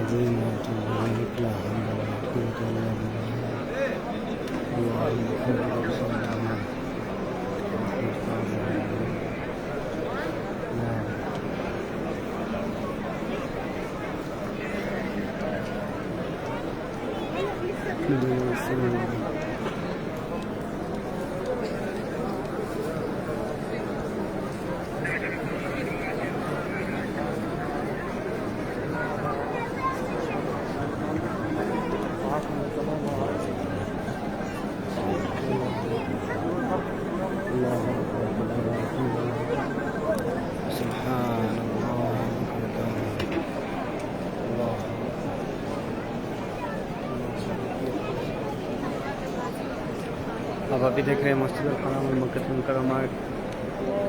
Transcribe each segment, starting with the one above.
العظيم وبارك لا حول ولا قوة إلا بالله. اللهم صل وسلم على محمد صلى الله عليه وسلم. अब अभी देख रहे हैं मस्जिद हराम और मक्का मुकर्रमा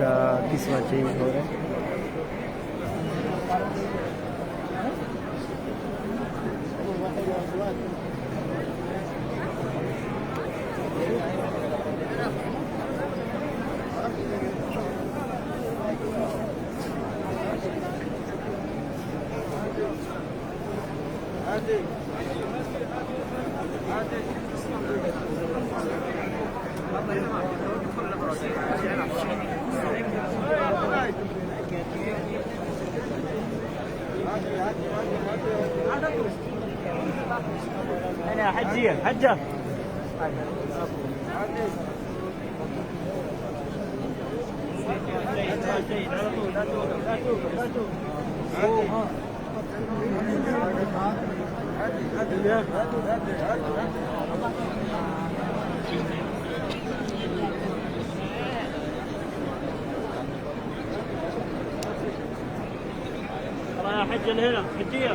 का किस्सा चेंज हो रहा है। أنا حجية حجة يا حجة هنا حجية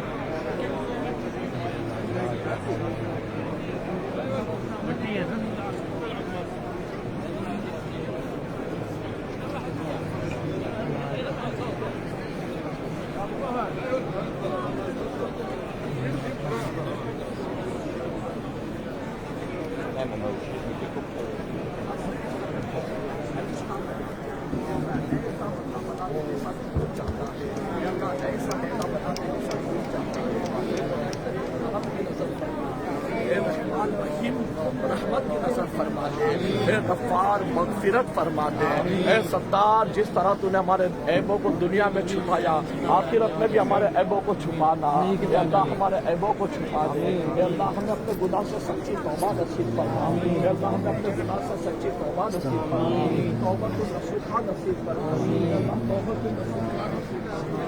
रहमत की नजर फरमा दे, हे गफ्फार मगफिरत फरमा दे, हे सत्तार जिस तरह तूने हमारे ऐबों को दुनिया में छुपाया आखिरत में भी हमारे ऐबों को छुपाना। हे अल्लाह हमारे ऐबों को छुपा दे। हे अल्लाह हमें अपने गुनाह से सच्ची तौबा नसीब फरमा। हे अल्लाह हमें अपने गुनाह से सच्ची तौबा नसीब फरमा। तौबा को नसीहा नसीब फरमा। हे अल्लाह तौबा को नसीहा नसीब फरमा।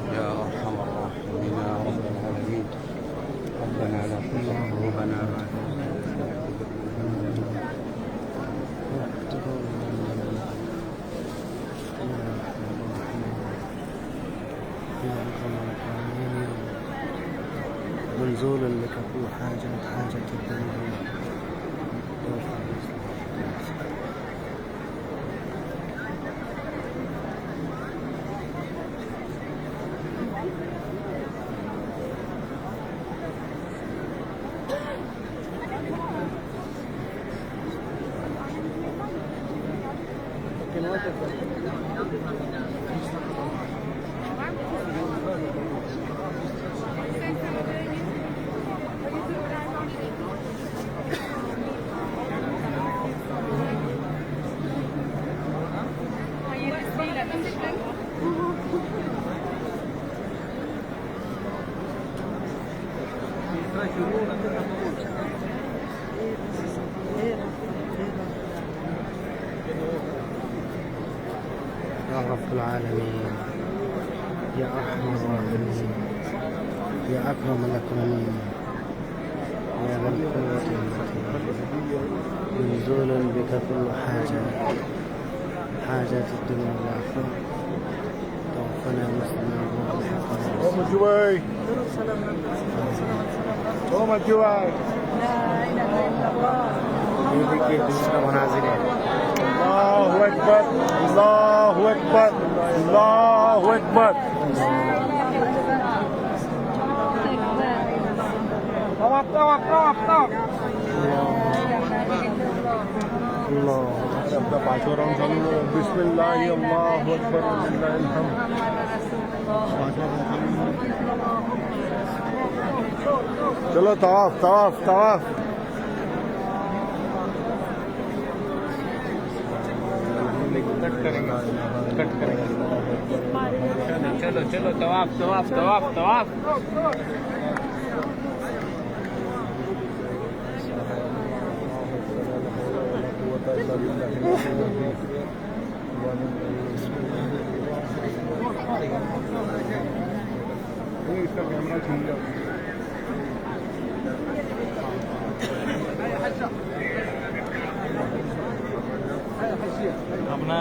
يا أرحم الراحمين يا رب العالمين. ربنا لا تزغ قلوبنا بعد منزول لك كل حاجة الدنيا. يا رب العالمين يا أرحم الراحمين يا أكرم الأكرمين يا ذا القوة المتين. منزول بك كل حاجات الدنيا والآخرة. توفنا مسلما جواي قوم جواي. لا إله إلا الله. الله أكبر الله أكبر الله أكبر. طوف طوف طوف طوف. अल्लाह अपना 5वां राउंड चालू करो बिस्मिल्लाह अल्लाहु अकबर लिल्लाहिल हम्द 5वां राउंड चलो तवाफ तवाफ तवाफ कट करेंगे चलो चलो तवाफ तवाफ तवाफ तवाफ इसका कैमरा छीन जाओ अपना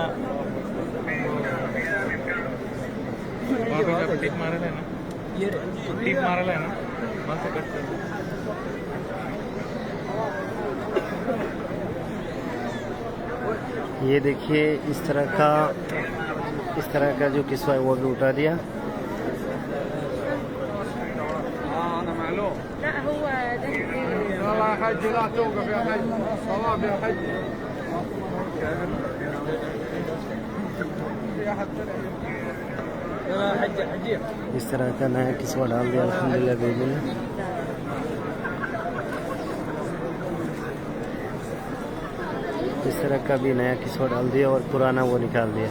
टिप मारा है ना टिप मारा है ना वहाँ से कट कर ये देखिए इस तरह का जो किस्सा है वो भी उठा दिया। لا هو ده يلا يا حج لا توقف يا حج طواف يا حج इस तरह का नया किस्सा डाल दिया अल्हम्दुलिल्लाह बेबी ने। इस तरह का भी नया किस्सा डाल दिया और पुराना वो निकाल दिया।